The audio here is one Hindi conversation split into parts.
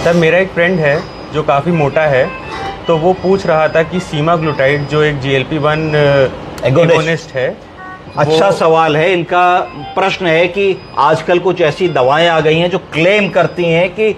सर मेरा एक फ्रेंड है जो काफ़ी मोटा है, तो वो पूछ रहा था कि सीमाग्लूटाइड जो एक GLP-1 एगोनिस्ट है। अच्छा सवाल है इनका। प्रश्न है कि आजकल कुछ ऐसी दवाएं आ गई हैं जो क्लेम करती हैं कि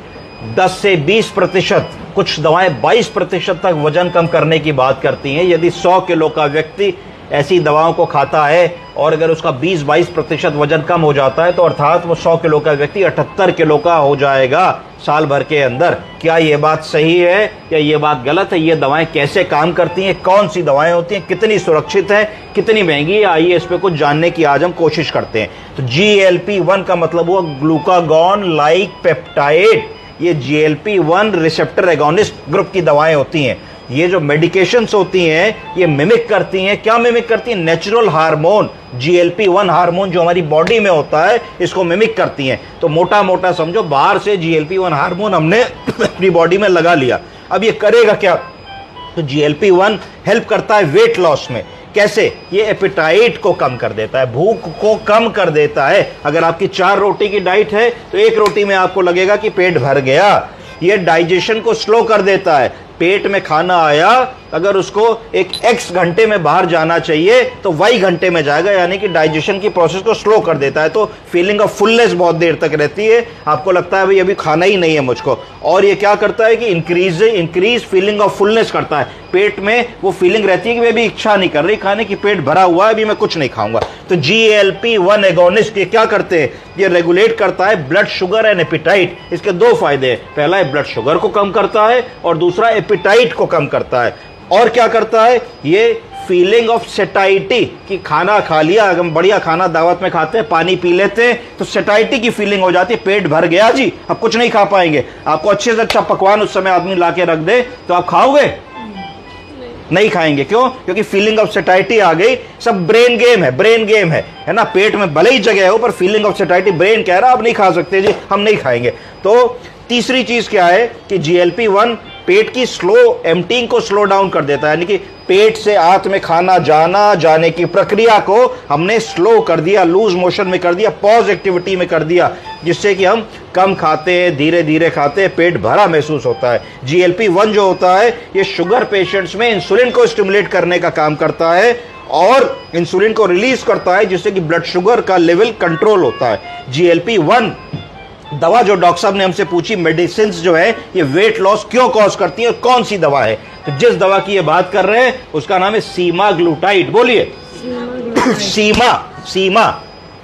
10 से 20%, कुछ दवाएं 22% तक वजन कम करने की बात करती हैं। यदि 100 किलो का व्यक्ति ऐसी दवाओं को खाता है और अगर उसका 20-22% वजन कम हो जाता है तो अर्थात वो 100 किलो का व्यक्ति 78 किलो का हो जाएगा साल भर के अंदर। क्या ये बात सही है या ये बात गलत है? ये दवाएं कैसे काम करती हैं, कौन सी दवाएं होती हैं, कितनी सुरक्षित है, कितनी महंगी है, आइए इस पे कुछ जानने की आज हम कोशिश करते हैं। तो GLP-1 का मतलब हुआ ग्लूकागॉन लाइक पेप्टाइड। ये GLP-1 रिसेप्टर एगोनिस्ट ग्रुप की दवाएं होती हैं। ये जो मेडिकेशंस होती हैं ये मिमिक करती हैं, क्या मिमिक करती हैं? नेचुरल हार्मोन GLP-1 हार्मोन जो हमारी बॉडी में होता है इसको मिमिक करती हैं। तो मोटा मोटा समझो बाहर से GLP-1 हार्मोन हमने अपनी बॉडी में लगा लिया। अब ये करेगा क्या? तो GLP-1 हेल्प करता है वेट लॉस में। कैसे? ये एपेटाइट को कम कर देता है, भूख को कम कर देता है। अगर आपकी 4 रोटी की डाइट है तो 1 रोटी में आपको लगेगा कि पेट भर गया। ये डाइजेशन को स्लो कर देता है। पेट में खाना आया, अगर उसको एक X घंटे में बाहर जाना चाहिए तो Y घंटे में जाएगा, यानी कि डाइजेशन की प्रोसेस को स्लो कर देता है। तो फीलिंग ऑफ फुलनेस बहुत देर तक रहती है, आपको लगता है भाई अभी खाना ही नहीं है मुझको। और ये क्या करता है कि इंक्रीज फीलिंग ऑफ फुलनेस करता है। पेट में वो फीलिंग रहती है कि मैं अभी इच्छा नहीं कर रही खाने की, पेट भरा हुआ है, अभी मैं कुछ नहीं खाऊंगा। तो GLP-1 एगोनिस्ट ये क्या करते हैं? ये रेगुलेट करता है ब्लड शुगर एंड एपिटाइट। इसके 2 फायदे हैं, पहला है ब्लड शुगर को कम करता है और दूसरा एपिटाइट को कम करता है। और क्या करता है? ये फीलिंग ऑफ सेटाइटी कि खाना खा लिया, अगर हम बढ़िया खाना दावत में खाते हैं, पानी पी लेते हैं तो सेटाइटी की फीलिंग हो जाती है, पेट भर गया जी, अब कुछ नहीं खा पाएंगे। आपको अच्छे से अच्छा पकवान उस समय आदमी ला के रख दे तो आप खाओगे? नहीं खाएंगे। क्यों? क्योंकि फीलिंग ऑफ सेटाइटी आ गई। सब ब्रेन गेम है ना। पेट में भले ही जगह हो पर फीलिंग ऑफ सेटाइटी, ब्रेन कह रहा आप नहीं खा सकते जी, हम नहीं खाएंगे। तो तीसरी चीज क्या है कि GLP-1 पेट की स्लो एम्प्टिंग को स्लो डाउन कर देता है, यानी कि पेट से आंत में खाना जाने की प्रक्रिया को हमने स्लो कर दिया, लूज मोशन में कर दिया, पॉज एक्टिविटी में कर दिया, जिससे कि हम कम खाते हैं, धीरे धीरे खाते हैं, पेट भरा महसूस होता है। GLP-1 जो होता है ये शुगर पेशेंट्स में इंसुलिन को स्टिमुलेट करने का काम करता है और इंसुलिन को रिलीज करता है, जिससे कि ब्लड शुगर का लेवल कंट्रोल होता है। GLP-1 दवा जो डॉक्टर साहब ने हमसे पूछी, मेडिसिन जो है ये वेट लॉस क्यों कॉज करती है, कौन सी दवा है? तो जिस दवा की ये बात कर रहे हैं उसका नाम है सीमाग्लूटाइड। बोलिए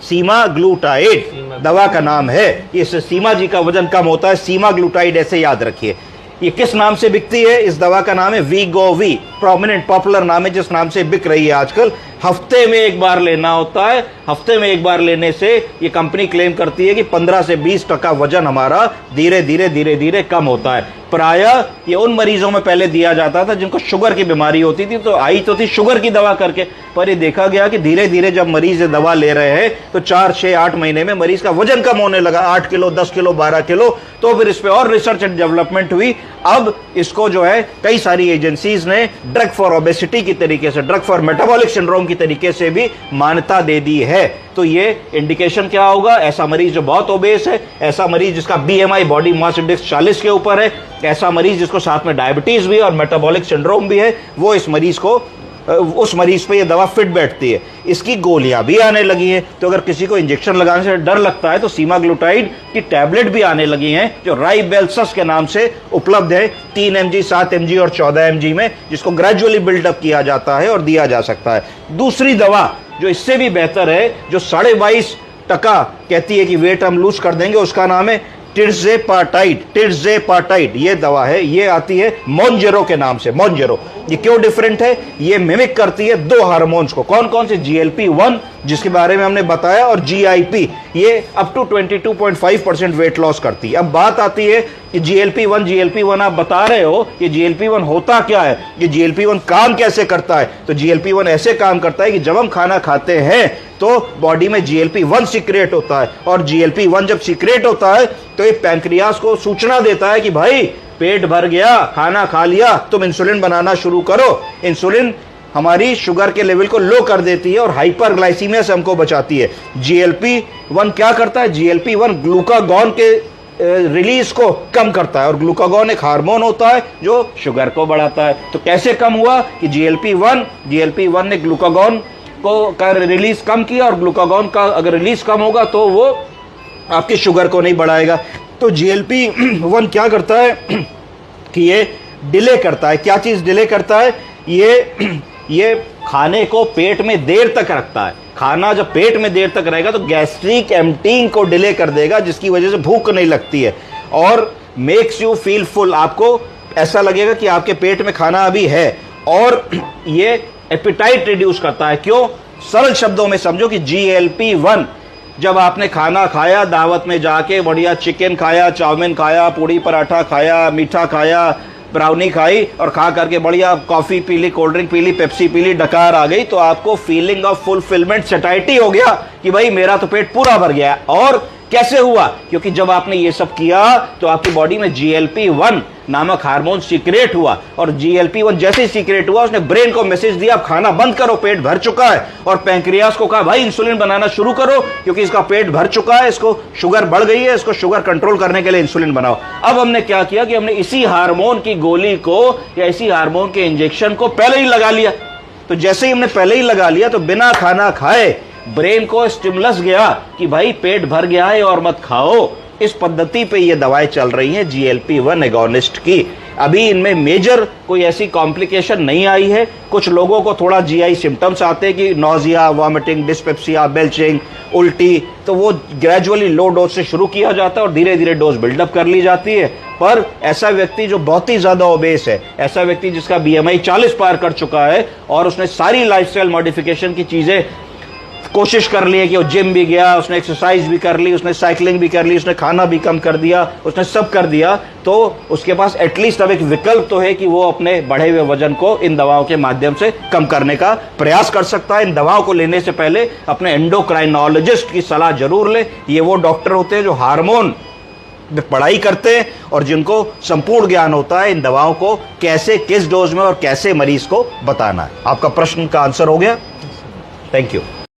सीमाग्लूटाइड दवा का नाम है। इससे सीमा जी का वजन कम होता है, सीमाग्लूटाइड ऐसे याद रखिए। ये किस नाम से बिकती है? इस दवा का नाम है वीगोवी, प्रोमिनेंट पॉपुलर नाम है जिस नाम से बिक रही है आजकल। हफ्ते में 1 बार लेना होता है। हफ्ते में 1 बार लेने से ये कंपनी क्लेम करती है कि 15 से 20% वजन हमारा धीरे धीरे कम होता है। प्रायः ये उन मरीजों में पहले दिया जाता था जिनको शुगर की बीमारी होती थी, तो आई तो थी शुगर की दवा करके, पर ये देखा गया कि धीरे धीरे जब मरीज ये दवा ले रहे हैं तो 4, 6, 8 महीने में मरीज का वजन कम होने लगा, 8 किलो, 10 किलो, 12 किलो। तो फिर इस पर और रिसर्च एंड डेवलपमेंट हुई। अब इसको जो है कई सारी एजेंसीज ने ड्रग फॉर ओबेसिटी की तरीके से, ड्रग फॉर मेटाबॉलिक सिंड्रोम की तरीके से भी मान्यता दे दी है। तो ये इंडिकेशन क्या होगा? ऐसा मरीज जो बहुत ओबेस है, ऐसा मरीज जिसका BMI बॉडी मास इंडेक्स 40 के ऊपर है, ऐसा मरीज जिसको साथ में डायबिटीज भी और मेटाबॉलिक सिंड्रोम भी है, वो इस मरीज को, उस मरीज पे ये दवा फिट बैठती है। इसकी गोलियां भी आने लगी हैं, तो अगर किसी को इंजेक्शन लगाने से डर लगता है तो सीमाग्लूटाइड की टैबलेट भी आने लगी हैं जो राइबेल्सस के नाम से उपलब्ध है, 3 mg, 7 mg और 14 mg में, जिसको ग्रेजुअली बिल्डअप किया जाता है और दिया जा सकता है। दूसरी दवा जो इससे भी बेहतर है, जो 22.5% कहती है कि वेट हम लूज कर देंगे, उसका नाम है टिर्जेपाटाइड। ये दवा है, ये आती है मोंजेरो के नाम से। मोंजेरो ये क्यों डिफरेंट है? ये मिमिक करती है 2 हार्मोन्स को। कौन कौन से? GLP-1 जिसके बारे में हमने बताया और GIP, ये अप टू 22.5% वेट लॉस करती है। अब बात आती है कि GLP-1 आप बता रहे हो, ये GLP-1 होता क्या है, ये GLP-1 काम कैसे करता है? तो GLP-1 ऐसे काम करता है कि जब हम खाना खाते हैं तो बॉडी में GLP-1 सीक्रेट होता है, और GLP-1 जब सीक्रेट होता है तो ये पैंक्रियास को सूचना देता है कि भाई पेट भर गया, खाना खा लिया, तुम इंसुलिन बनाना शुरू करो। इंसुलिन हमारी शुगर के लेवल को लो कर देती है और हाइपरग्लाइसीमिया से हमको बचाती है। GLP-1 क्या करता है? GLP-1 ग्लूकागॉन के रिलीज को कम करता है, और ग्लूकागॉन एक हार्मोन होता है जो शुगर को बढ़ाता है। तो कैसे कम हुआ कि GLP-1 ने ग्लूकागॉन को का रिलीज कम किया, और ग्लूकागॉन का अगर रिलीज कम होगा तो वो आपकी शुगर को नहीं बढ़ाएगा। तो GLP-1 क्या करता है कि ये डिले करता है। क्या चीज डिले करता है? ये खाने को पेट में देर तक रखता है। खाना जब पेट में देर तक रहेगा तो गैस्ट्रिक एम्प्टीइंग को डिले कर देगा, जिसकी वजह से भूख नहीं लगती है, और मेक्स यू फील फुल। आपको ऐसा लगेगा कि आपके पेट में खाना अभी है, और ये एपिटाइट रिड्यूस करता है। क्यों? सरल शब्दों में समझो कि GLP-1 जब आपने खाना खाया, दावत में जाके बढ़िया चिकन खाया, चाउमीन खाया, पूड़ी पराठा खाया, मीठा खाया, ब्राउनी खाई, और खा करके बढ़िया कॉफी पी ली, कोल्ड ड्रिंक पी ली, पेप्सी पी ली, डकार आ गई, तो आपको फीलिंग ऑफ फुलफिलमेंट, सैटिस्फैक्शन हो गया कि भाई मेरा तो पेट पूरा भर गया। और कैसे हुआ? क्योंकि जब आपने ये सब किया तो आपकी बॉडी में GLP-1 नामक हार्मोन सीक्रेट हुआ, और GLP-1 जैसे ही सीक्रेट हुआ उसने ब्रेन को मैसेज दिया अब खाना बंद करो, पेट भर चुका है। और पैंक्रियास को कहा भाई इंसुलिन बनाना शुरू करो, क्योंकि इसका पेट भर चुका है, इसको शुगर बढ़ गई है, इसको शुगर कंट्रोल करने के लिए इंसुलिन बनाओ। अब हमने क्या किया कि हमने इसी हार्मोन की गोली को या इसी हार्मोन के इंजेक्शन को पहले ही लगा लिया। तो जैसे ही हमने पहले ही लगा लिया तो बिना खाना खाए ब्रेन को स्टिमुलस गया कि भाई पेट भर गया है और मत खाओ। इस पद्धति पे ये दवाएं चल रही हैं GLP-1 एगोनिस्ट की। अभी इनमें मेजर कोई ऐसी कॉम्प्लिकेशन नहीं आई है। कुछ लोगों को थोड़ा GI सिम्टम्स आते हैं कि नोजिया, वॉमिटिंग, डिस्पेप्सिया, बेल्चिंग, उल्टी, तो वो ग्रेजुअली लो डोज से शुरू किया जाता है और धीरे धीरे डोज बिल्डअप कर ली जाती है। पर ऐसा व्यक्ति जो बहुत ही ज्यादा ओबेस है, ऐसा व्यक्ति जिसका BMI 40 पार कर चुका है और उसने सारी लाइफस्टाइल मॉडिफिकेशन की चीजें कोशिश कर ली है कि वो जिम भी गया, उसने एक्सरसाइज भी कर ली, उसने साइकिलिंग भी कर ली, उसने खाना भी कम कर दिया, उसने सब कर दिया, तो उसके पास एटलीस्ट अब एक विकल्प तो है कि वो अपने बढ़े हुए वजन को इन दवाओं के माध्यम से कम करने का प्रयास कर सकता है। इन दवाओं को लेने से पहले अपने एंडोक्राइनोलॉजिस्ट की सलाह जरूर ले। ये वो डॉक्टर होते हैं जो हार्मोन पढ़ाई करते हैं और जिनको संपूर्ण ज्ञान होता है इन दवाओं को कैसे, किस डोज में और कैसे मरीज को बताना है। आपका प्रश्न का आंसर हो गया? Thank you.